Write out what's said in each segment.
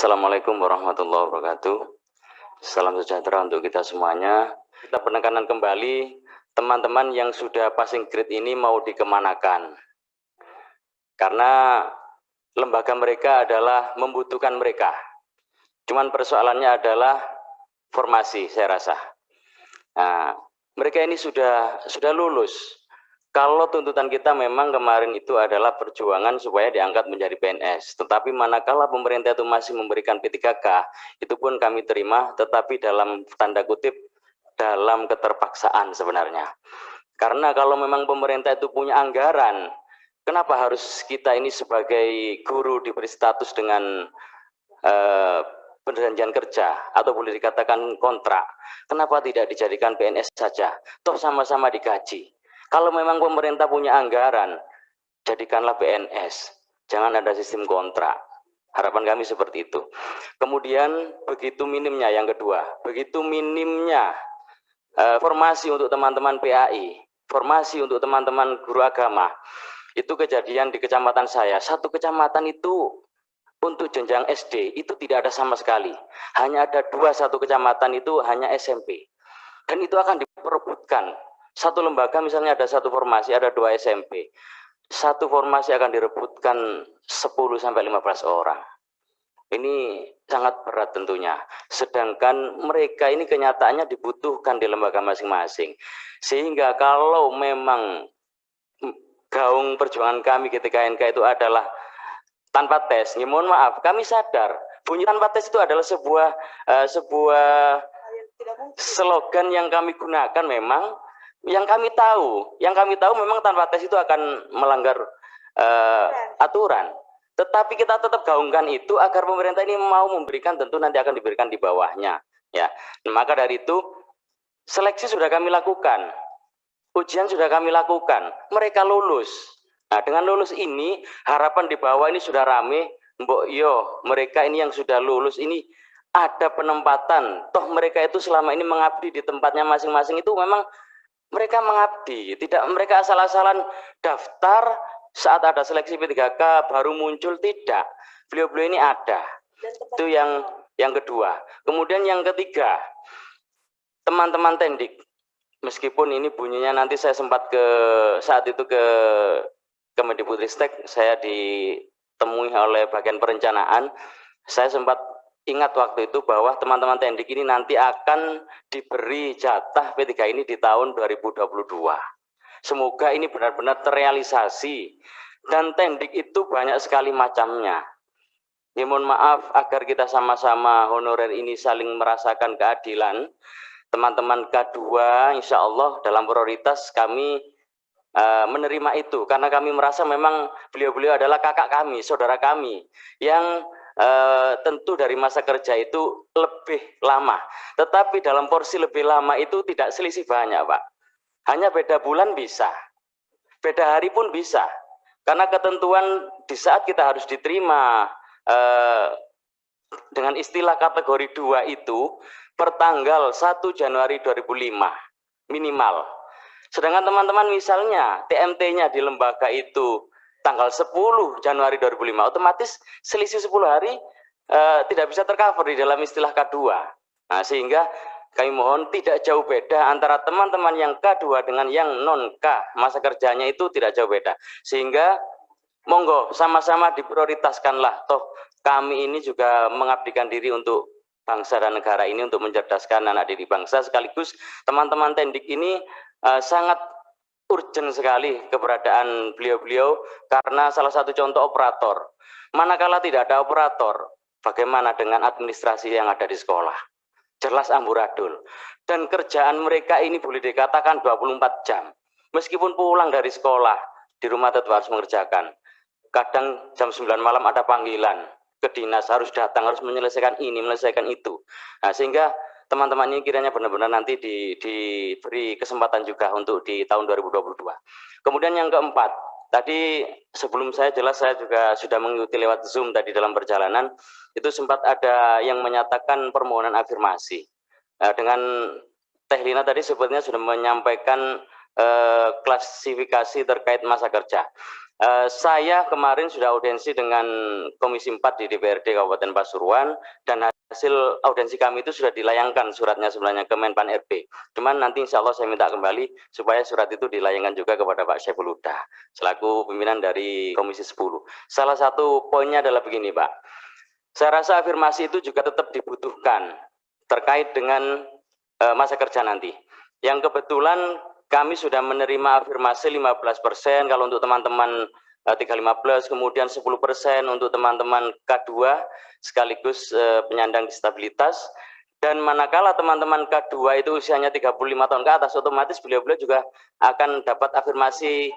Assalamualaikum warahmatullahi wabarakatuh. Salam sejahtera untuk kita semuanya. Kita penekanan kembali teman-teman yang sudah passing grade ini mau dikemanakan. Karena lembaga mereka adalah membutuhkan mereka. Cuman persoalannya adalah formasi, saya rasa. Nah, mereka ini sudah lulus. Kalau tuntutan kita memang kemarin itu adalah perjuangan supaya diangkat menjadi PNS. Tetapi manakala pemerintah itu masih memberikan P3K, itu pun kami terima, tetapi dalam tanda kutip, dalam keterpaksaan sebenarnya. Karena kalau memang pemerintah itu punya anggaran, kenapa harus kita ini sebagai guru diberi status dengan perjanjian kerja atau boleh dikatakan kontrak? Kenapa tidak dijadikan PNS saja? Toh sama-sama digaji. Kalau memang pemerintah punya anggaran, jadikanlah PNS. Jangan ada sistem kontrak. Harapan kami seperti itu. Kemudian begitu minimnya yang kedua, begitu minimnya formasi untuk teman-teman PAI, formasi untuk teman-teman guru agama. Itu kejadian di kecamatan saya. Satu kecamatan itu untuk jenjang SD itu tidak ada sama sekali. Hanya ada satu kecamatan itu hanya SMP. Dan itu akan diperebutkan. Satu lembaga misalnya ada satu formasi, ada 2 SMP. Satu formasi akan direbutkan 10-15 orang. Ini sangat berat tentunya. Sedangkan mereka ini kenyataannya dibutuhkan di lembaga masing-masing. Sehingga kalau memang gaung perjuangan kami ketika NK itu adalah tanpa tes, ya mohon maaf, kami sadar bunyi tanpa tes itu adalah sebuah slogan yang kami gunakan memang, yang kami tahu memang tanpa tes itu akan melanggar aturan. Tetapi kita tetap gaungkan itu agar pemerintah ini mau memberikan, tentu nanti akan diberikan di bawahnya. Ya, maka dari itu seleksi sudah kami lakukan, ujian sudah kami lakukan, mereka lulus. Nah, dengan lulus ini harapan di bawah ini sudah rame, mbok yo mereka ini yang sudah lulus ini ada penempatan. Toh mereka itu selama ini mengabdi di tempatnya masing-masing, itu memang mereka mengabdi, tidak mereka asal-asalan daftar saat ada seleksi P3K baru muncul, tidak. Beliau-beliau ini ada. Itu yang kedua. Kemudian yang ketiga, teman-teman Tendik, meskipun ini bunyinya nanti saya sempat saat itu ke Kemendikbudristek, saya ditemui oleh bagian perencanaan, saya sempat ingat waktu itu bahwa teman-teman Tendik ini nanti akan diberi jatah P3 ini di tahun 2022. Semoga ini benar-benar terrealisasi. Dan Tendik itu banyak sekali macamnya. Ya, mohon maaf, agar kita sama-sama honorer ini saling merasakan keadilan. Teman-teman K2 insya Allah dalam prioritas kami menerima itu. Karena kami merasa memang beliau-beliau adalah kakak kami, saudara kami, yang tentu dari masa kerja itu lebih lama, tetapi dalam porsi lebih lama itu tidak selisih banyak, Pak. Hanya beda bulan bisa, beda hari pun bisa, karena ketentuan di saat kita harus diterima dengan istilah kategori 2 itu per tanggal 1 Januari 2005 minimal. Sedangkan teman-teman misalnya TMT-nya di lembaga itu tanggal 10 Januari 2005, otomatis selisih 10 hari tidak bisa tercover di dalam istilah K2. Nah, sehingga kami mohon tidak jauh beda antara teman-teman yang K2 dengan yang non-K, masa kerjanya itu tidak jauh beda. Sehingga monggo sama-sama diprioritaskanlah, toh kami ini juga mengabdikan diri untuk bangsa dan negara ini, untuk mencerdaskan anak didik bangsa, sekaligus teman-teman Tendik ini sangat urgent sekali keberadaan beliau-beliau karena salah satu contoh operator. Manakala tidak ada operator, bagaimana dengan administrasi yang ada di sekolah? Jelas amburadul. Dan kerjaan mereka ini boleh dikatakan 24 jam. Meskipun pulang dari sekolah, di rumah tetap harus mengerjakan. Kadang jam 9 malam ada panggilan ke dinas, harus datang, harus menyelesaikan ini, menyelesaikan itu. Nah, sehingga teman-teman ini kiranya benar-benar nanti diberi kesempatan juga untuk di tahun 2022. Kemudian yang keempat, tadi sebelum saya jelas saya juga sudah mengikuti lewat Zoom tadi dalam perjalanan, itu sempat ada yang menyatakan permohonan afirmasi. Dengan Teh Lina tadi sepertinya sudah menyampaikan klasifikasi terkait masa kerja. Saya kemarin sudah audiensi dengan Komisi 4 di DPRD Kabupaten Pasuruan, dan hasil audiensi kami itu sudah dilayangkan suratnya sebenarnya ke Menpan RB. Cuman nanti insya Allah saya minta kembali supaya surat itu dilayangkan juga kepada Pak Syaiful Huda selaku pimpinan dari Komisi 10. Salah satu poinnya adalah begini, Pak. Saya rasa afirmasi itu juga tetap dibutuhkan terkait dengan masa kerja nanti. Yang kebetulan kami sudah menerima afirmasi 15% kalau untuk teman-teman 315, kemudian 10% untuk teman-teman K2 sekaligus penyandang disabilitas. Dan manakala teman-teman K2 itu usianya 35 tahun ke atas, otomatis beliau-beliau juga akan dapat afirmasi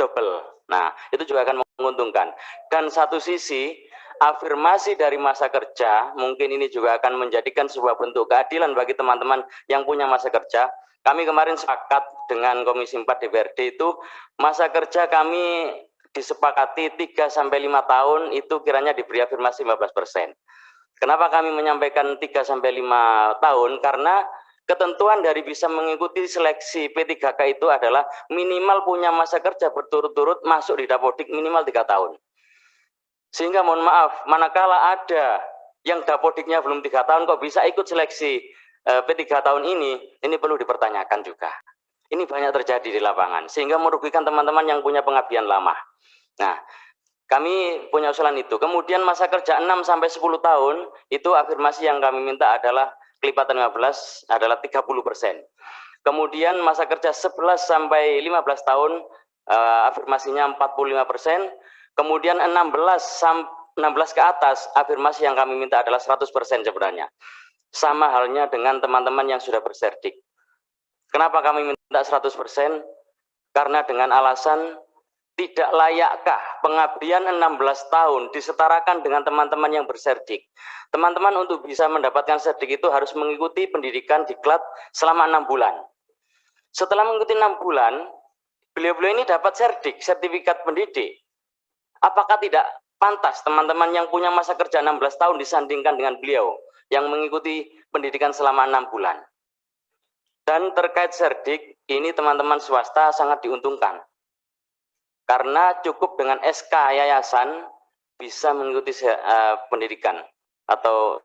double. Nah, itu juga akan menguntungkan. Dan satu sisi, afirmasi dari masa kerja, mungkin ini juga akan menjadikan sebuah bentuk keadilan bagi teman-teman yang punya masa kerja. Kami kemarin sepakat dengan Komisi 4 DPRD itu, masa kerja kami disepakati 3-5 tahun itu kiranya diberi afirmasi 15%. Kenapa kami menyampaikan 3-5 tahun? Karena ketentuan dari bisa mengikuti seleksi P3K itu adalah minimal punya masa kerja berturut-turut masuk di Dapodik minimal 3 tahun. Sehingga mohon maaf, manakala ada yang Dapodiknya belum 3 tahun kok bisa ikut seleksi P3 tahun ini perlu dipertanyakan juga. Ini banyak terjadi di lapangan, sehingga merugikan teman-teman yang punya pengabdian lama. Nah, kami punya usulan itu. Kemudian masa kerja 6-10 tahun, itu afirmasi yang kami minta adalah kelipatan 15 adalah 30%. Kemudian masa kerja 11-15 tahun, afirmasinya 45%. Kemudian 16 ke atas, afirmasi yang kami minta adalah 100% sebenarnya. Sama halnya dengan teman-teman yang sudah berserdik. Kenapa kami minta 100%? Karena dengan alasan tidak layakkah pengabdian 16 tahun disetarakan dengan teman-teman yang berserdik. Teman-teman untuk bisa mendapatkan serdik itu harus mengikuti pendidikan diklat selama 6 bulan. Setelah mengikuti 6 bulan, beliau-beliau ini dapat serdik, sertifikat pendidik. Apakah tidak pantas teman-teman yang punya masa kerja 16 tahun disandingkan dengan beliau yang mengikuti pendidikan selama 6 bulan? Dan terkait serdik, ini teman-teman swasta sangat diuntungkan. Karena cukup dengan SK yayasan bisa mengikuti pendidikan atau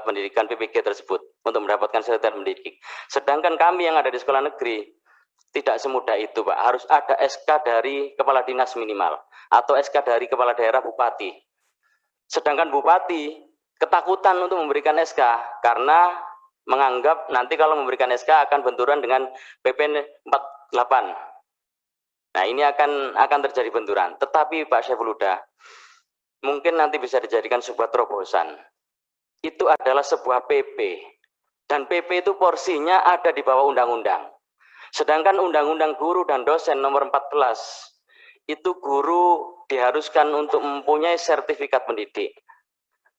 pendidikan PPG tersebut untuk mendapatkan sertifikat pendidik. Sedangkan kami yang ada di sekolah negeri tidak semudah itu, Pak. Harus ada SK dari kepala dinas minimal atau SK dari kepala daerah bupati. Sedangkan bupati ketakutan untuk memberikan SK karena menganggap nanti kalau memberikan SK akan benturan dengan PP 48. Nah, ini akan terjadi benturan. Tetapi Pak Syaiful Huda, mungkin nanti bisa dijadikan sebuah terobosan. Itu adalah sebuah PP. Dan PP itu porsinya ada di bawah undang-undang. Sedangkan Undang-Undang Guru dan Dosen nomor 14, itu guru diharuskan untuk mempunyai sertifikat pendidik.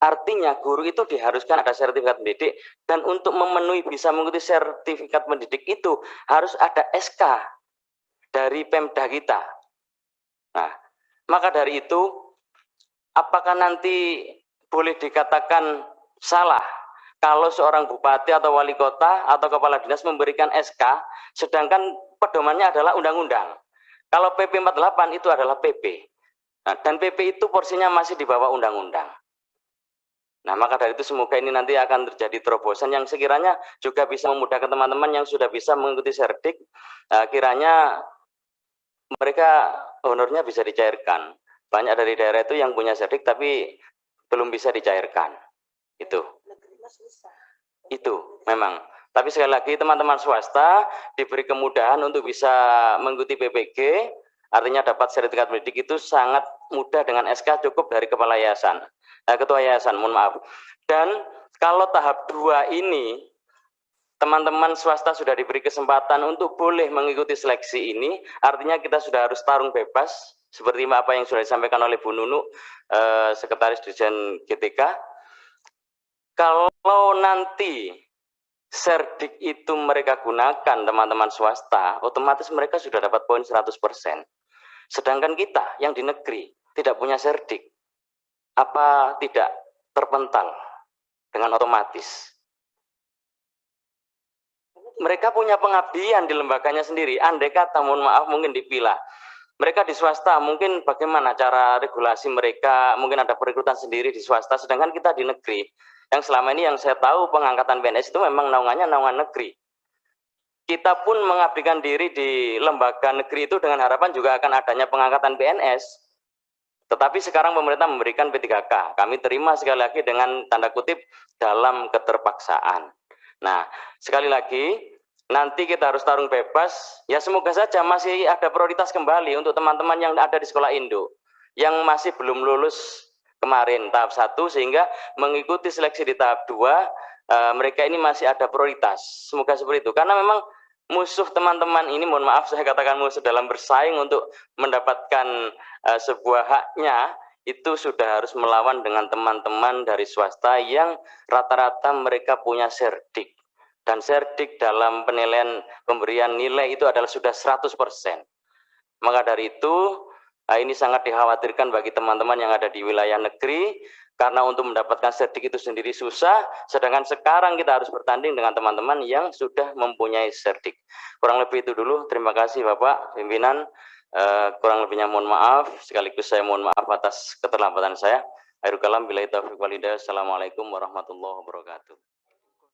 Artinya guru itu diharuskan ada sertifikat pendidik, dan untuk memenuhi bisa mengikuti sertifikat pendidik itu harus ada SK dari Pemda kita. Nah, maka dari itu, apakah nanti boleh dikatakan salah kalau seorang bupati atau wali kota atau kepala dinas memberikan SK, sedangkan pedomannya adalah undang-undang. Kalau PP 48 itu adalah PP. Nah, dan PP itu porsinya masih di bawah undang-undang. Nah, maka dari itu semoga ini nanti akan terjadi terobosan yang sekiranya juga bisa memudahkan teman-teman yang sudah bisa mengikuti serdik, kiranya mereka honornya bisa dicairkan. Banyak dari daerah itu yang punya serdik tapi belum bisa dicairkan. Itu memang. Tapi sekali lagi teman-teman swasta diberi kemudahan untuk bisa mengikuti PPG, artinya dapat sertifikat pendidik itu sangat mudah dengan SK cukup dari kepala yayasan, ketua yayasan, mohon maaf. Dan kalau tahap 2 ini teman-teman swasta sudah diberi kesempatan untuk boleh mengikuti seleksi ini, artinya kita sudah harus tarung bebas, seperti apa yang sudah disampaikan oleh Bu Nunu, Sekretaris Dirjen GTK. Kalau nanti serdik itu mereka gunakan teman-teman swasta, otomatis mereka sudah dapat poin 100%. Sedangkan kita yang di negeri tidak punya serdik, apa tidak terpental dengan otomatis? Mereka punya pengabdian di lembaganya sendiri. Andai kata, mohon maaf, mungkin dipilah. Mereka di swasta mungkin bagaimana cara regulasi mereka, mungkin ada perekrutan sendiri di swasta, sedangkan kita di negeri yang selama ini yang saya tahu pengangkatan PNS itu memang naungannya naungan negeri. Kita pun mengabdikan diri di lembaga negeri itu dengan harapan juga akan adanya pengangkatan PNS. Tetapi sekarang pemerintah memberikan P3K. Kami terima sekali lagi dengan tanda kutip dalam keterpaksaan. Nah, sekali lagi, nanti kita harus tarung bebas. Ya semoga saja masih ada prioritas kembali untuk teman-teman yang ada di sekolah Indo. Yang masih belum lulus kemarin tahap 1, sehingga mengikuti seleksi di tahap 2, mereka ini masih ada prioritas. Semoga seperti itu. Karena memang musuh teman-teman ini, mohon maaf saya katakan musuh dalam bersaing untuk mendapatkan sebuah haknya, itu sudah harus melawan dengan teman-teman dari swasta yang rata-rata mereka punya serdik. Dan serdik dalam penilaian pemberian nilai itu adalah sudah 100%. Maka dari itu, ini sangat dikhawatirkan bagi teman-teman yang ada di wilayah negeri, karena untuk mendapatkan serdik itu sendiri susah, sedangkan sekarang kita harus bertanding dengan teman-teman yang sudah mempunyai serdik. Kurang lebih itu dulu. Terima kasih Bapak Pimpinan. Kurang lebihnya mohon maaf, sekaligus saya mohon maaf atas keterlambatan saya. Akhirul kalam, billahi taufiq wal hidayah. Assalamualaikum warahmatullahi wabarakatuh.